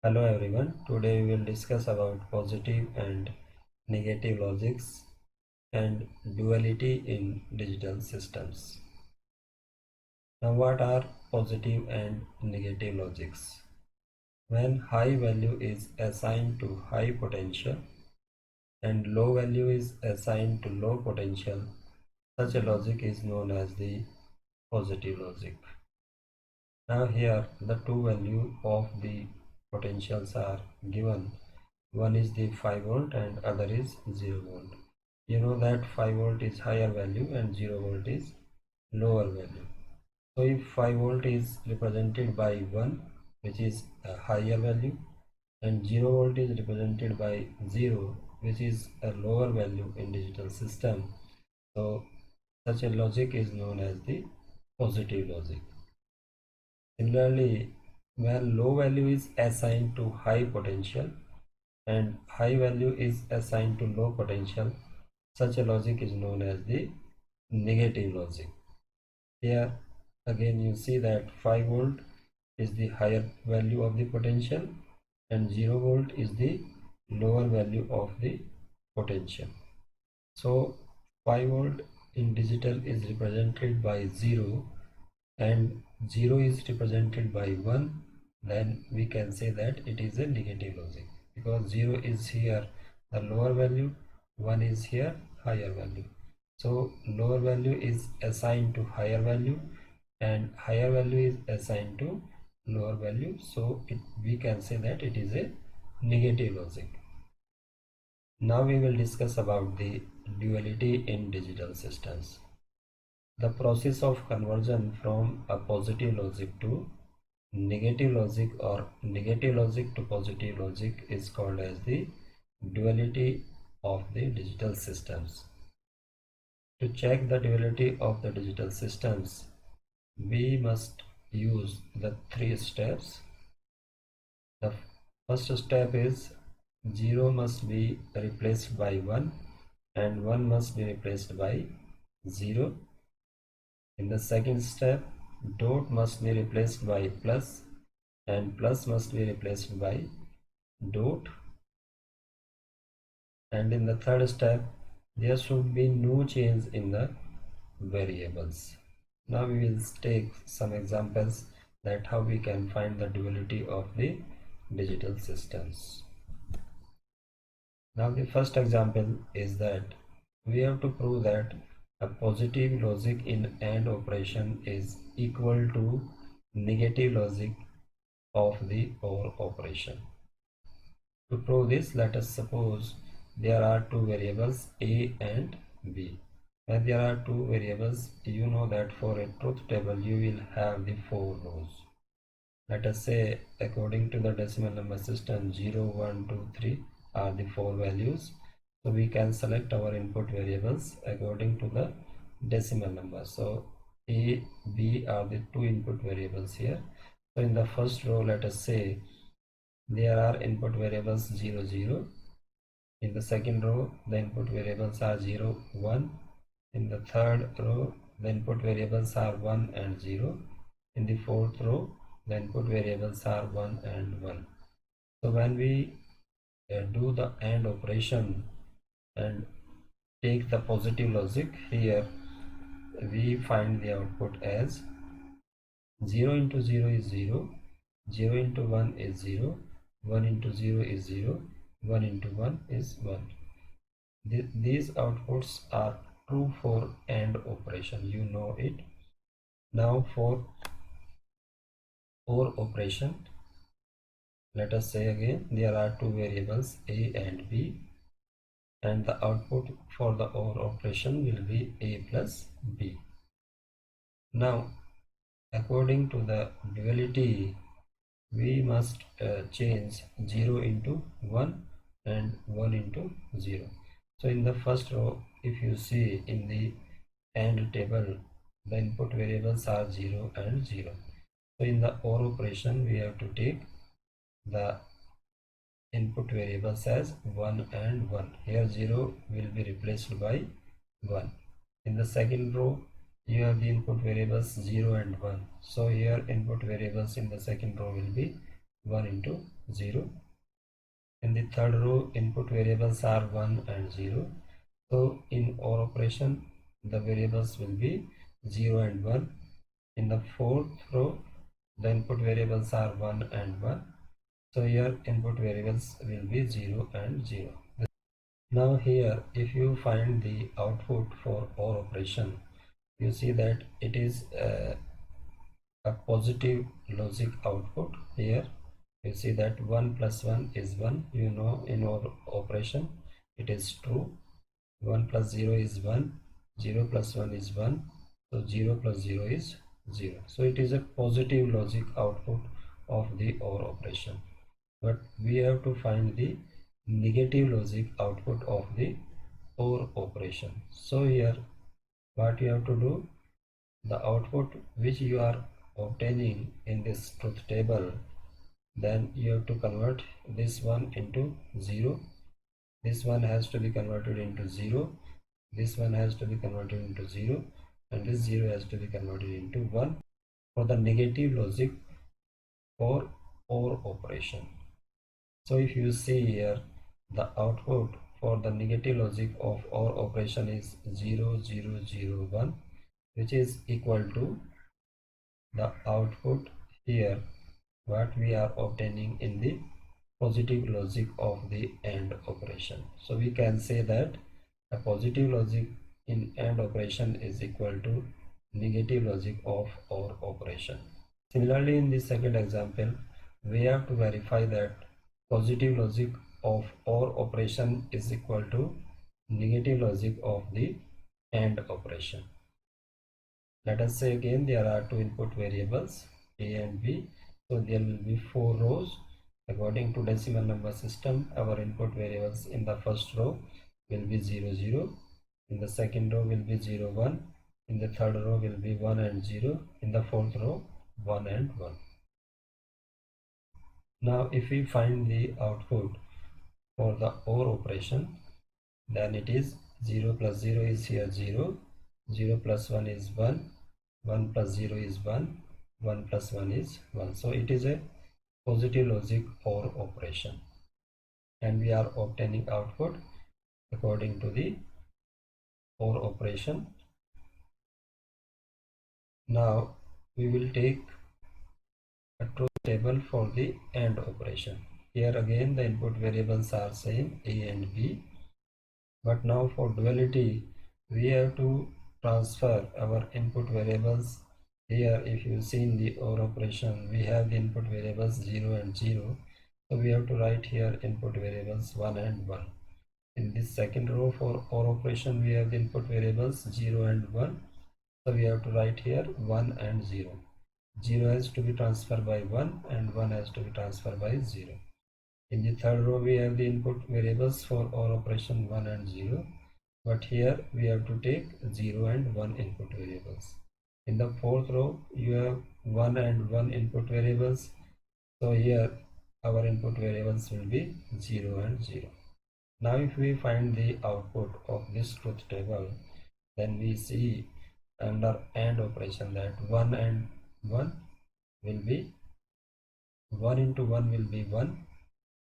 Hello everyone, today we will discuss about positive and negative logics and duality in digital systems. Now what are positive and negative logics? When high value is assigned to high potential and low value is assigned to low potential, such a logic is known as the positive logic. Now here the two values of the potentials are given. One is the 5 volt and other is 0 volt. You know that 5 volt is higher value and 0 volt is lower value. So if 5 volt is represented by 1, which is a higher value, and 0 volt is represented by 0, which is a lower value in digital system, so such a logic is known as the positive logic. Similarly, when low value is assigned to high potential and high value is assigned to low potential, such a logic is known as the negative logic. Here again you see that 5 volt is the higher value of the potential and 0 volt is the lower value of the potential. So 5 volt in digital is represented by 0 and 0 is represented by 1, then we can say that it is a negative logic, because 0 is here the lower value, 1 is here higher value. So lower value is assigned to higher value and higher value is assigned to lower value, so we can say that it is a negative logic. Now we will discuss about the duality in digital systems. The process of conversion from a positive logic to negative logic or negative logic to positive logic is called as the duality of the digital systems. To check the duality of the digital systems, we must use the three steps. The first step is 0 must be replaced by 1 and 1 must be replaced by 0. In the second step, dot must be replaced by plus and plus must be replaced by dot. And in the third step, there should be no change in the variables. Now we will take some examples that how we can find the duality of the digital systems. Now the first example is that we have to prove that a positive logic in AND operation is equal to negative logic of the OR operation. To prove this, let us suppose there are two variables A and B. When there are two variables, you know that for a truth table you will have the 4 rows. Let us say according to the decimal number system 0, 1, 2, 3 are the 4 values. So we can select our input variables according to the decimal number. So A, B are the two input variables here. So in the first row, let us say there are input variables 0, 0. In the second row, the input variables are 0, 1. In the third row, the input variables are 1 and 0. In the fourth row, the input variables are 1 and 1. So when we do the AND operation and take the positive logic here, we find the output as 0 into 0 is 0, 0 into 1 is 0, 1 into 0 is 0, 1 into 1 is 1. These outputs are true for AND operation, you know it. Now for OR operation, let us say again there are two variables A and B, and the output for the OR operation will be A plus B. Now according to the duality, we must change 0 into 1 and 1 into 0. So in the first row, if you see in the AND table, the input variables are 0 and 0. So in the OR operation, we have to take the input variables as 1 and 1. Here 0 will be replaced by 1. In the second row, you have the input variables 0 and 1. So here input variables in the second row will be 1 into 0. In the third row, input variables are 1 and 0. So in OR operation, the variables will be 0 and 1. In the fourth row, the input variables are 1 and 1. So here input variables will be 0 and 0. Now here, if you find the output for OR operation, you see that it is a positive logic output. Here you see that 1 plus 1 is 1. You know, in our operation it is true. 1 plus 0 is 1, 0 plus 1 is 1, so 0 plus 0 is 0. So it is a positive logic output of the OR operation. But we have to find the negative logic output of the OR operation. So here what you have to do, the output which you are obtaining in this truth table, then you have to convert this one into 0, this one has to be converted into 0, this one has to be converted into 0, and this 0 has to be converted into 1 for the negative logic for OR operation. So if you see here, the output for the negative logic of OR operation is 0 0 0 1, which is equal to the output here what we are obtaining in the positive logic of the AND operation. So we can say that a positive logic in AND operation is equal to negative logic of OR operation. Similarly, in the second example, we have to verify that positive logic of OR operation is equal to negative logic of the AND operation. Let us say again there are two input variables A and B. So there will be 4 rows. According to decimal number system, our input variables in the first row will be 0 0. In the second row will be 0 1. In the third row will be 1 and 0. In the fourth row 1 and 1. Now if we find the output for the OR operation, then it is 0 plus 0 is here 0, 0 plus 1 is 1, 1 plus 0 is 1, 1 plus 1 is 1. So it is a positive logic OR operation, and we are obtaining output according to the OR operation. Now we will take a truth table for the AND operation. Here again the input variables are same A and B, but now for duality we have to transfer our input variables. Here if you see in the OR operation we have the input variables 0 and 0, so we have to write here input variables 1 and 1. In this second row for OR operation we have the input variables 0 and 1, so we have to write here 1 and 0. 0 has to be transferred by 1 and 1 has to be transferred by 0. In the third row we have the input variables for OR operation 1 and 0, but here we have to take 0 and 1 input variables. In the fourth row you have 1 and 1 input variables, so here our input variables will be 0 and 0. Now if we find the output of this truth table, then we see under AND operation that 1 and 1 will be 1 into 1 will be 1,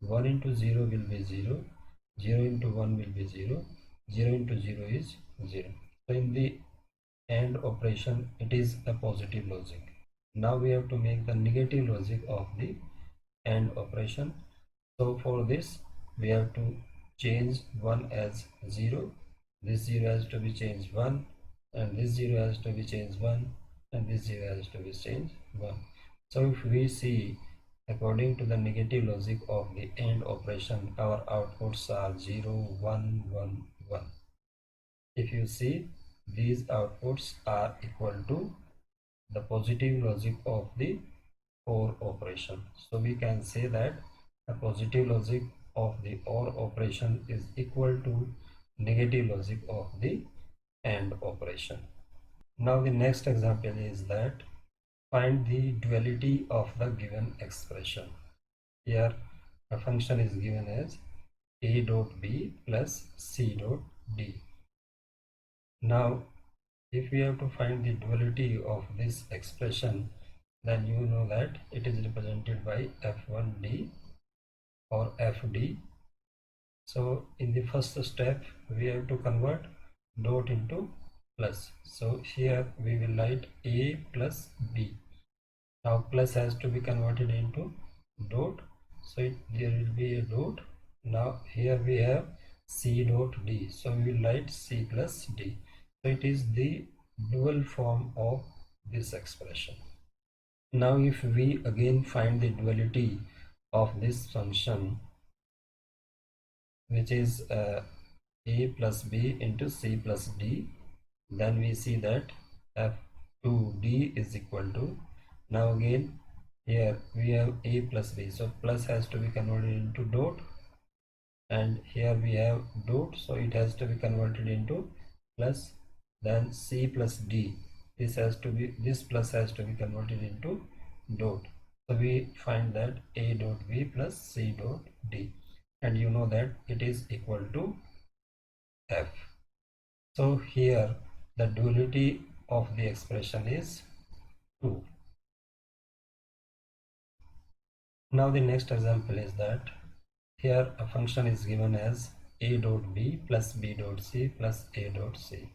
1 into 0 will be 0, 0 into 1 will be 0, 0 into 0 is 0. So in the AND operation it is a positive logic. Now we have to make the negative logic of the AND operation. So for this we have to change 1 as 0, this 0 has to be changed 1, and this 0 has to be changed 1, and this 0 has to be changed 1. So if we see according to the negative logic of the AND operation, our outputs are 0 1 1 1. If you see, these outputs are equal to the positive logic of the OR operation. So we can say that a positive logic of the OR operation is equal to negative logic of the AND operation. Now the next example is that find the duality of the given expression. Here a function is given as a dot b plus c dot d. Now if we have to find the duality of this expression, then you know that it is represented by F1D or FD. So in the first step we have to convert dot into plus. So here we will write A plus B. Now plus has to be converted into dot, so there will be a dot. Now here we have C dot D, so we will write C plus D. So it is the dual form of this expression. Now if we again find the duality of this function, which is A plus B into C plus D, then we see that F2D is equal to, now again here we have A plus B, so plus has to be converted into dot, and here we have dot, so it has to be converted into plus. Then C plus D, this plus has to be converted into dot, so we find that A dot B plus C dot D, and you know that it is equal to F. So here the duality of the expression is 2. Now the next example is that here a function is given as A dot B plus B dot C plus A dot C.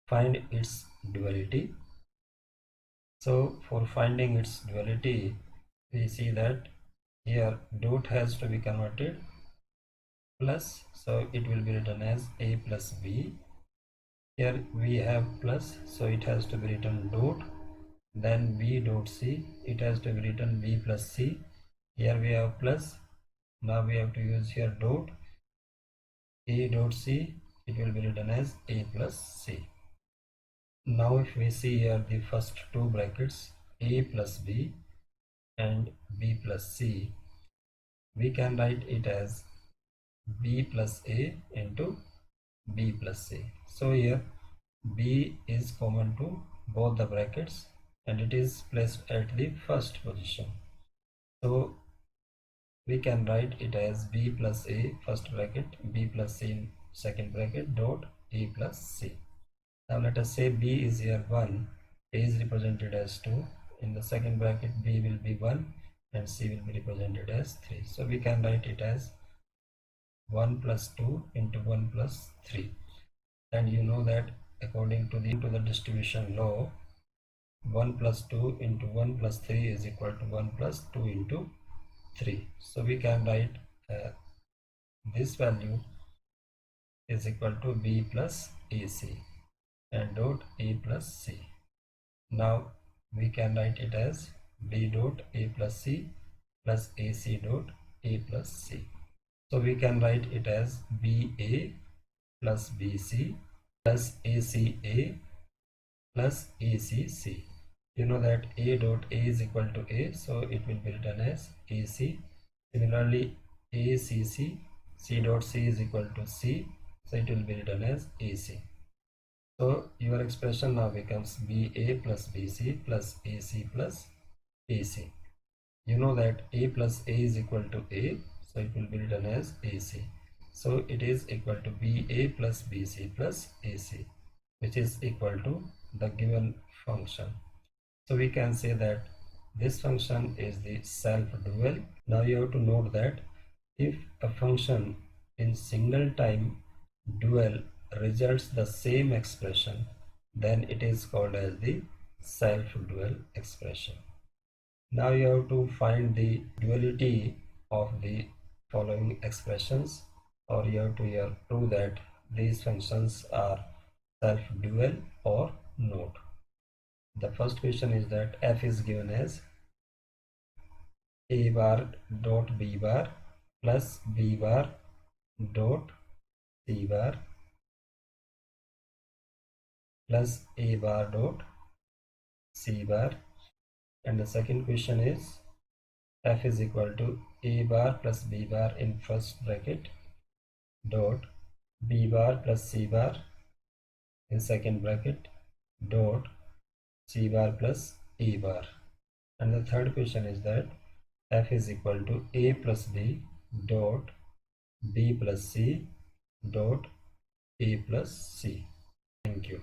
Find its duality. So for finding its duality, we see that here dot has to be converted plus, so it will be written as A plus B. Here we have plus, so it has to be written dot. Then B dot C, it has to be written B plus C. Here we have plus, now we have to use here dot. A dot C, it will be written as A plus C. Now if we see here the first two brackets, A plus B and B plus C, we can write it as B plus A into B plus C. So here B is common to both the brackets and it is placed at the first position. So we can write it as B plus A first bracket, B plus C in second bracket, dot A plus C. Now let us say B is here 1, A is represented as 2, in the second bracket B will be 1 and C will be represented as 3. So we can write it as 1 plus 2 into 1 plus 3, and you know that according to the distribution law, 1 plus 2 into 1 plus 3 is equal to 1 plus 2 into 3. So we can write this value is equal to B plus AC and dot A plus C. Now we can write it as B dot A plus C plus AC dot A plus C. So we can write it as BA plus BC plus ACA plus ACC. You know that A dot A is equal to A, so it will be written as AC. Similarly, ACC, C dot C is equal to C, so it will be written as AC. So your expression now becomes BA plus BC plus AC plus AC. You know that A plus A is equal to A, so it will be written as AC. So it is equal to BA plus BC plus AC, which is equal to the given function. So we can say that this function is the self-dual. Now you have to note that if a function in single time dual results the same expression, then it is called as the self-dual expression. Now you have to find the duality of the following expressions, or you have to prove that these functions are self-dual or not. The first question is that f is given as a bar dot b bar plus b bar dot c bar plus a bar dot c bar, and the second question is f is equal to a bar plus b bar in first bracket dot b bar plus c bar in second bracket dot c bar plus a bar, and the third question is that f is equal to a plus b dot b plus c dot a plus c. Thank you.